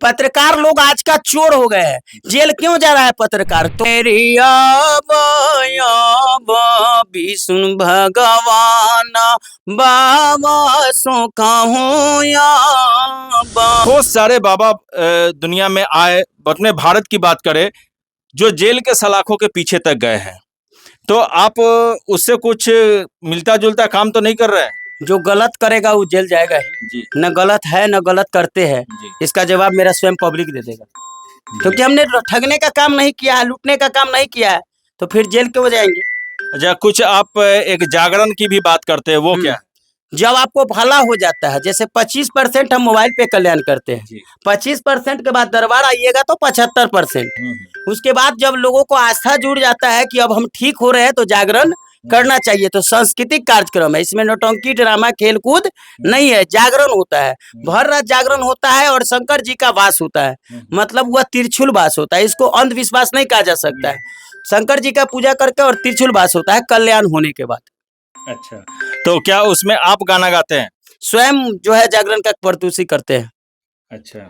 पत्रकार लोग आज का चोर हो गए हैं। जेल क्यों जा रहा है पत्रकार? तो मेरी विष्णु भगवान बाबा सो कहूँ बहुत सारे बाबा दुनिया में आए। अपने भारत की बात करें, जो जेल के सलाखों के पीछे तक गए हैं, तो आप उससे कुछ मिलता जुलता काम तो नहीं कर रहे हैं? जो गलत करेगा वो जेल जाएगा ही। जी न गलत है न गलत करते हैं, जी इसका जवाब मेरा स्वयं पब्लिक दे देगा। क्योंकि हमने ठगने का काम नहीं किया है, लूटने का काम नहीं किया है, तो फिर जेल क्यों जाएंगे? अच्छा, कुछ आप एक जागरण की भी बात करते हैं, वो क्या है? जब आपको भला हो जाता है, जैसे 25% हम मोबाइल पे कल्याण करते हैं, जी 25% के बाद दरबार आइएगा तो 75%। उसके बाद जब लोगों को आस्था जुड़ जाता है कि अब हम ठीक हो रहे हैं, तो जागरण करना चाहिए। तो सांस्कृतिक कार्यक्रम है, इसमें नौटंकी ड्रामा खेल कूद नहीं है, जागरण होता है। भर रात जागरण होता है और शंकर जी का वास होता है, मतलब वह त्रिशूल वास होता है। इसको अंधविश्वास नहीं कहा जा सकता है। शंकर जी का पूजा करके और त्रिशूल वास होता है कल्याण होने के बाद। अच्छा, तो क्या उसमें आप गाना गाते हैं? स्वयं जो है जागरण का प्रस्तुति करते हैं। अच्छा,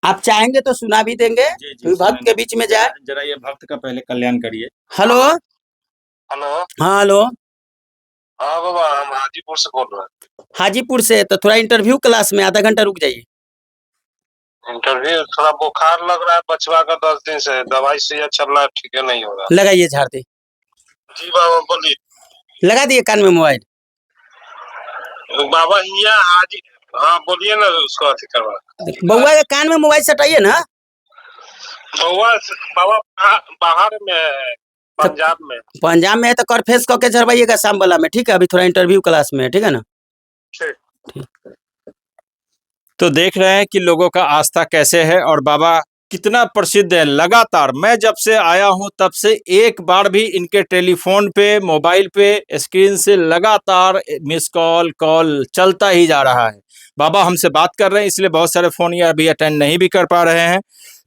आप चाहेंगे तो सुना भी देंगे, जी जी, भक्त के बीच में जाए। जरा ये भक्त का पहले कल्याण करिए। Hello, hello. हाँ हेलो, हाँ बाबा, हम हाजीपुर से बोल रहे हैं। हाजीपुर से। तो थोड़ा इंटरव्यू क्लास में आधा घंटा रुक जाइए। इंटरव्यू थोड़ा बुखार लग रहा है बचवा का, 10 दिन से दवाई से चल रहा है, ठीक है नहीं हो रहा। लगाइए झाड़ दे। जी बाबा बोलिए। लगा दिए कान में मोबाइल। बाबा यहाँ हाजी, हाँ बोलिए ना, उसको अथी करवा। बउआ के कान में मोबाइल सटाइए ना। बाबा बाबा बाहर में है, पंजाब में। पंजाब में है तो करफेस कह के झड़वाइएगा शाम वाला में, ठीक है? अभी थोड़ा इंटरव्यू क्लास में है, ठीक है ना? ठीक। तो देख रहे हैं कि लोगों का आस्था कैसे है और बाबा कितना प्रसिद्ध है। लगातार मैं जब से आया हूं तब से एक बार भी इनके टेलीफोन पे, मोबाइल पे, स्क्रीन से लगातार मिस कॉल कॉल चलता ही जा रहा है। बाबा हमसे बात कर रहे हैं, इसलिए बहुत सारे फ़ोन या अभी अटेंड नहीं भी कर पा रहे हैं।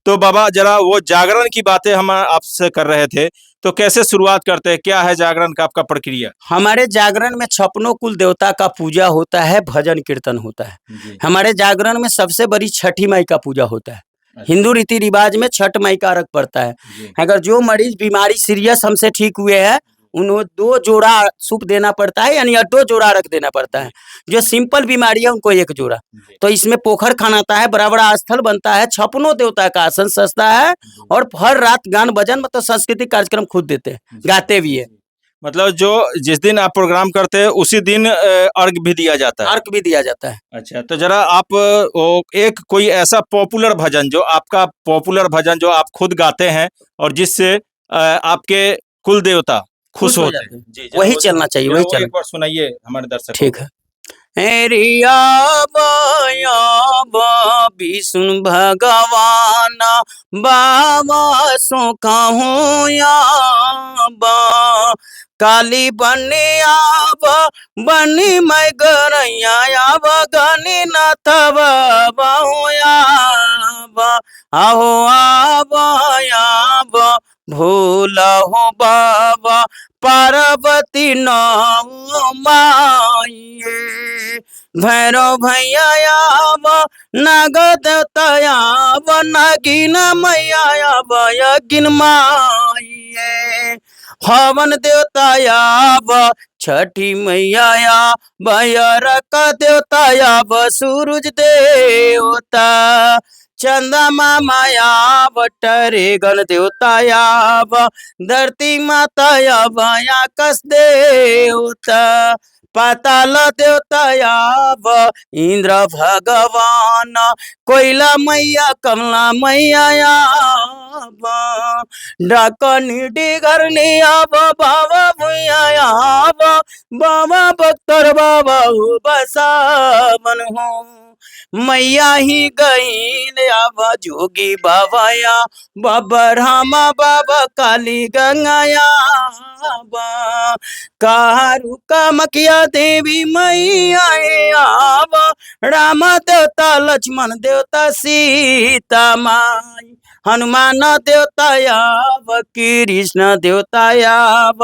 तो बाबा जरा वो जागरण की बातें हम आपसे कर रहे थे, तो कैसे शुरुआत करते हैं? क्या है जागरण का आपका प्रक्रिया? हमारे जागरण में 56 कुल देवता का पूजा होता है, भजन कीर्तन होता है। हमारे जागरण में सबसे बड़ी छठी माई का पूजा होता है। हिंदू रीति रिवाज में छठ माई का अर्घ पड़ता है। अगर जो मरीज बीमारी सीरियस हमसे ठीक हुए हैं, उन्हें 2 जोड़ा सूप देना पड़ता है, यानी 2 जोड़ा रख देना पड़ता है। जो सिंपल बीमारी है उनको 1 जोड़ा। तो इसमें पोखर खनाता है, बड़ा बड़ा स्थल बनता है, 56 देवता का आसन सजता है, और हर रात गान भजन मतलब सांस्कृतिक कार्यक्रम खुद देते हैं, गाते भी है। मतलब जो जिस दिन आप प्रोग्राम करते हैं उसी दिन अर्घ भी दिया जाता है? अर्घ भी दिया जाता है। अच्छा, तो जरा आप एक कोई ऐसा पॉपुलर भजन, जो आपका पॉपुलर भजन जो आप खुद गाते हैं और जिससे आपके कुल देवता खुश होते हैं, जी वही चलना चाहिए, वही चलना। एक बार सुनाइए हमारे दर्शक। ठीक है। विष्णु भगवान बाबा सो कहूँ काली बनी आब बनी मैं गरैया आब गनी नाथ बाबा आहो आब आब भूल हो बाबा पार्वती नाऊ माइये भैरव भैया आब नगद तयाब नगिन मैया आब यगिन माइये हवन देवता आब छठी मैया आब यरक देवता आब सूरज देवता चंदा मामा आब टरे गण देवता आब धरती माता आब आकाश देवता पाताल देवता आब इंद्र भगवान कोयला मैया कमला मैया आब डाकनी डिगरनी आब बाबा भैया आब बाबा बख्तर बाबा हो बसावन हो मैया ही गईल आब जोगी बाबा या बाबा रामा बाबा काली गंगाया कारू कामख्या देवी मैया आब राम देवता लक्ष्मण देवता सीता माई हनुमान देवता आव, कृष्ण देवता आव,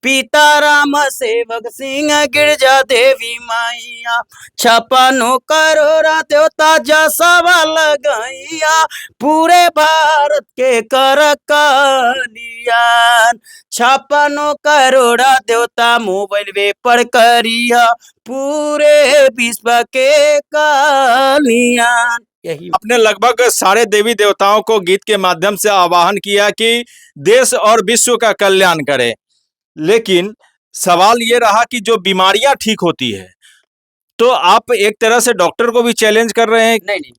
पिता राम सेवक सिंह, गिरजा देवी मैया, छपनो करोड़ देवता जसवा लगैया, पूरे भारत के कर कलियान, छपनो करोड़ देवता मोबाइल वे पर करिया, पूरे विश्व के कल्याण। यही आपने लगभग सारे देवी देवताओं को गीत के माध्यम से आह्वान किया कि देश और विश्व का कल्याण करें, लेकिन सवाल ये रहा कि जो बीमारियां ठीक होती है, तो आप एक तरह से डॉक्टर को भी चैलेंज कर रहे हैं। नहीं,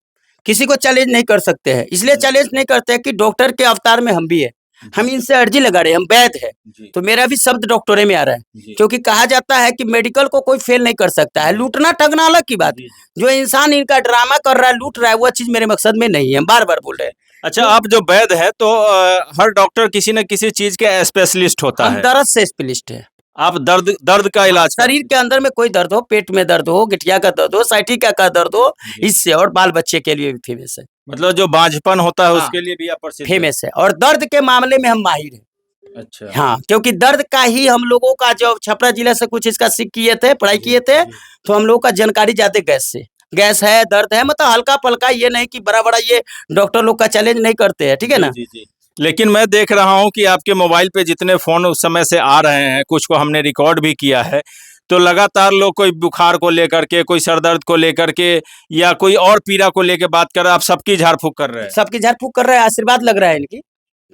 किसी को चैलेंज नहीं कर सकते हैं, इसलिए चैलेंज नहीं करते हैं कि डॉक्टर के अवतार में हम भी है, हम इनसे अर्जी लगा रहे हैं, हम वैद्य है, तो मेरा भी शब्द डॉक्टरे में आ रहा है, क्योंकि कहा जाता है कि मेडिकल को कोई फेल नहीं कर सकता है। लूटना ठगना अलग की बात है, जो इंसान इनका ड्रामा कर रहा है, लूट रहा है, वो चीज मेरे मकसद में नहीं है, हम बार बार बोल रहे हैं। अच्छा, आप जो वैद्य है तो हर डॉक्टर किसी न किसी चीज के स्पेशलिस्ट होता हम है। दर्द से स्पेशलिस्ट है, आप दर्द का इलाज शरीर के अंदर में कोई दर्द हो, पेट में दर्द हो, गिठिया का दर्द हो, साइटिका का दर्द हो, इससे, और बाल बच्चे के लिए भी फेमस है, मतलब जो बांझपन होता है हाँ, उसके लिए भी आप प्रसिद्ध हैं। फेमस है, और दर्द के मामले में हम माहिर हैं। अच्छा, हाँ, क्योंकि दर्द का ही हम लोगों का, जो छपरा जिला से कुछ इसका सीख किए थे, पढ़ाई किए थे, तो हम लोगों का जानकारी ज्यादा गैस से, गैस है, दर्द है, मतलब हल्का पलका, ये नहीं कि बड़ा बड़ा ये डॉक्टर लोग का चैलेंज नहीं करते हैं, ठीक है ना। जी। लेकिन मैं देख रहा हूं कि आपके मोबाइल पे जितने फोन उस समय से आ रहे हैं, कुछ को हमने रिकॉर्ड भी किया है, तो लगातार लोग कोई बुखार को लेकर के, कोई सर दर्द को लेकर के, या कोई और पीड़ा को लेकर बात कर रहे हैं, आप सबकी झाड़ फूक कर रहे हैं। सबकी झाड़ फूक कर रहे हैं, आशीर्वाद लग रहा है इनकी,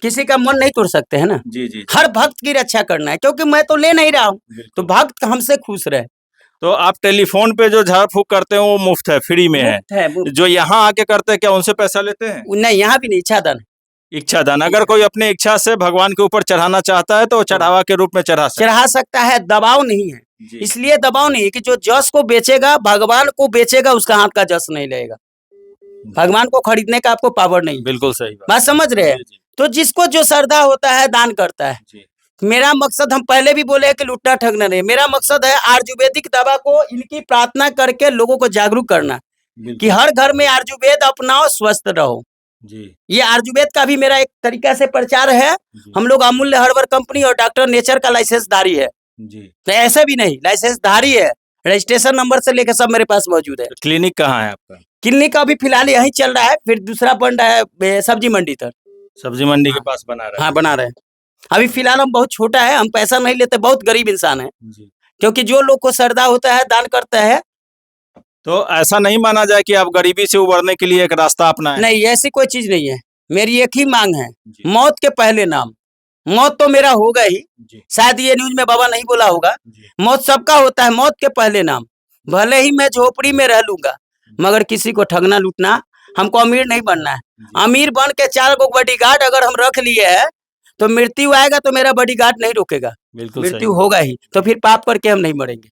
किसी का मन नहीं तोड़ सकते है ना। जी। हर भक्त की रक्षा करना है, क्योंकि मैं तो ले नहीं रहा हूँ, तो भक्त हमसे खुश रहे। तो आप टेलीफोन पे जो झाड़ फूक करते हैं वो मुफ्त है, फ्री में है। मुफ्त है, मुफ्त। जो यहाँ आके करते हैं क्या उनसे पैसा लेते हैं? नहीं, यहाँ भी नहीं, इच्छादान। इच्छादान, अगर कोई अपने इच्छा से भगवान के ऊपर चढ़ाना चाहता है तो वो चढ़ावा के रूप में चढ़ा सकता है, दबाव नहीं है, जी। इसलिए दबाव नहीं है कि जो जस को बेचेगा, भगवान को बेचेगा, उसका हाथ का जस नहीं लेगा, भगवान को खरीदने का आपको पावर नहीं। बिल्कुल सही बात समझ रहे हैं। जी। तो जिसको जो श्रद्धा होता है दान करता है। जी। मेरा मकसद, हम पहले भी बोले कि लूटना ठगना नहीं, मेरा मकसद है आयुर्वेदिक दवा को, इनकी प्रार्थना करके लोगों को जागरूक करना कि हर घर में आयुर्वेद अपनाओ, स्वस्थ रहो। जी। ये आयुर्वेद का भी मेरा एक तरीका से प्रचार है। हम लोग अमूल्य हर्बल कंपनी और डॉक्टर नेचर का लाइसेंसधारी है, जी। तो ऐसे भी नहीं, लाइसेंसधारी है, रजिस्ट्रेशन नंबर से लेकर सब मेरे पास मौजूद है। क्लिनिक कहाँ है आपका? क्लिनिक अभी फिलहाल यहीं चल रहा है, फिर दूसरा बन रहा है सब्जी मंडी तक। सब्जी मंडी के पास बना रहा है? हाँ, बना रहे हैं। अभी फिलहाल हम बहुत छोटा है, हम पैसा नहीं लेते, बहुत गरीब इंसान है, जी। क्योंकि जो लोग को श्रद्धा होता है दान करता है। तो ऐसा नहीं माना जाए कि आप गरीबी से उबरने के लिए एक रास्ता अपनाएं? नहीं, ऐसी कोई चीज नहीं है, मेरी एक ही मांग है, जी। मौत के पहले नाम। मौत तो मेरा होगा ही, जी। शायद ये न्यूज में बाबा नहीं बोला होगा, जी। मौत सबका होता है, मौत के पहले नाम। भले ही मैं झोपड़ी में रह लूंगा, मगर किसी को ठगना लूटना, हमको अमीर नहीं बनना है। अमीर बन के 4 गो बॉडीगार्ड अगर हम रख लिए है, तो मृत्यु आएगा तो मेरा बॉडीगार्ड नहीं रोकेगा, मृत्यु होगा ही, तो फिर पाप करके हम नहीं मरेंगे।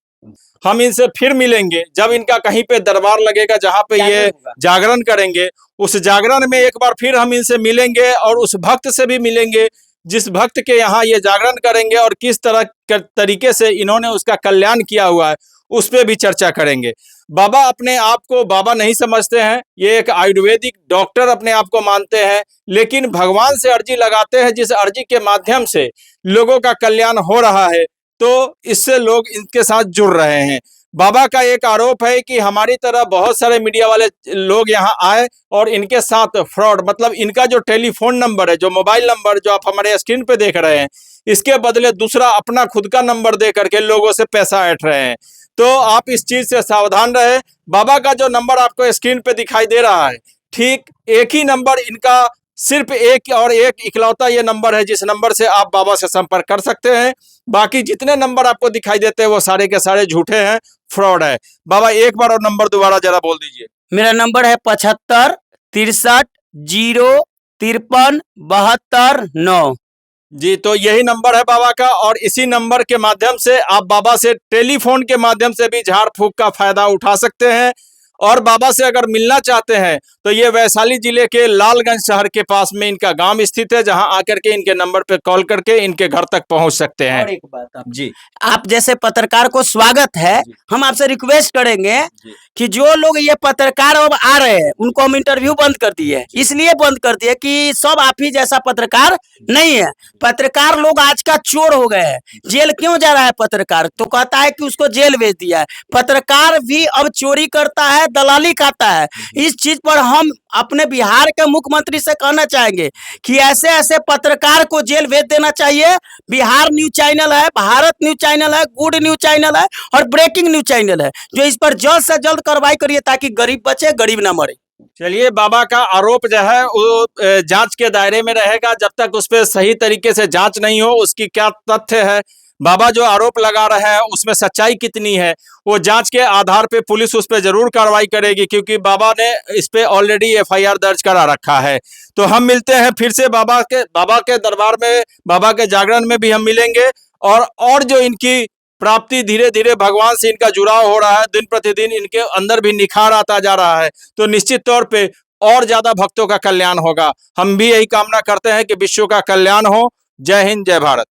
हम इनसे फिर मिलेंगे जब इनका कहीं पे दरबार लगेगा, जहाँ पे ये जागरण करेंगे, उस जागरण में एक बार फिर हम इनसे मिलेंगे और उस भक्त से भी मिलेंगे जिस भक्त के यहाँ ये जागरण करेंगे, और किस तरह के तरीके से इन्होंने उसका कल्याण किया हुआ है उस पर भी चर्चा करेंगे। बाबा अपने आप को बाबा नहीं समझते हैं, ये एक आयुर्वेदिक डॉक्टर अपने आप को मानते हैं, लेकिन भगवान से अर्जी लगाते हैं, जिस अर्जी के माध्यम से लोगों का कल्याण हो रहा है, तो इससे लोग इनके साथ जुड़ रहे हैं। बाबा का एक आरोप है कि हमारी तरह बहुत सारे मीडिया वाले लोग यहाँ आए और इनके साथ फ्रॉड, मतलब इनका जो टेलीफोन नंबर है, जो मोबाइल नंबर जो आप हमारे स्क्रीन पे देख रहे हैं, इसके बदले दूसरा अपना खुद का नंबर दे करके लोगों से पैसा ऐंठ रहे हैं। तो आप इस चीज से सावधान रहे। बाबा का जो नंबर आपको स्क्रीन पे दिखाई दे रहा है, ठीक एक ही नंबर इनका, सिर्फ एक और एक इकलौता ये नंबर है जिस नंबर से आप बाबा से संपर्क कर सकते हैं। बाकी जितने नंबर आपको दिखाई देते हैं वो सारे के सारे झूठे हैं, फ्रॉड है। बाबा एक बार और नंबर दोबारा जरा बोल दीजिए। मेरा नंबर है 75 63 0 53 72 9। जी, तो यही नंबर है बाबा का, और इसी नंबर के माध्यम से आप बाबा से टेलीफोन के माध्यम से भी झाड़ फूक का फायदा उठा सकते हैं। और बाबा से अगर मिलना चाहते हैं तो ये वैशाली जिले के लालगंज शहर के पास में इनका गांव स्थित है, जहां आकर के इनके नंबर पे कॉल करके इनके घर तक पहुंच सकते हैं। और एक बात जी आप जैसे पत्रकार को स्वागत है, हम आपसे रिक्वेस्ट करेंगे कि जो लोग ये पत्रकार अब आ रहे हैं उनको हम इंटरव्यू बंद कर दिए, इसलिए बंद कर दिए कि सब आप ही जैसा पत्रकार नहीं है। पत्रकार लोग आज का चोर हो गए हैं। जेल क्यों जा रहा है पत्रकार? तो कहता है कि उसको जेल भेज दिया है। पत्रकार भी अब चोरी करता है, दलाली खाता है। इस चीज पर हम अपने बिहार के मुख्यमंत्री से कहना चाहेंगे कि ऐसे ऐसे पत्रकार को जेल भेज देना चाहिए। बिहार न्यूज चैनल है, भारत न्यूज चैनल है, गुड न्यूज चैनल है और ब्रेकिंग न्यूज चैनल है, जो इस पर जल्द से जल्द कार्रवाई करिए ताकि गरीब बचे, गरीब ना मरे। चलिए, बाबा का आरोप जो है वो जांच के दायरे में रहेगा। जब तक उस पर सही तरीके से जांच नहीं हो, उसकी क्या तथ्य है, बाबा जो आरोप लगा रहे हैं उसमें सच्चाई कितनी है, वो जांच के आधार पे पुलिस उस पर जरूर कार्रवाई करेगी, क्योंकि बाबा ने इस पे ऑलरेडी एफआईआर दर्ज करा रखा है। तो हम मिलते हैं फिर से बाबा के दरबार में, बाबा के जागरण में भी हम मिलेंगे, और जो इनकी प्राप्ति धीरे धीरे भगवान से इनका जुड़ाव हो रहा है, दिन प्रतिदिन इनके अंदर भी निखार आता जा रहा है, तो निश्चित तौर पे और ज्यादा भक्तों का कल्याण होगा। हम भी यही कामना करते हैं कि विश्व का कल्याण हो। जय हिंद, जय भारत।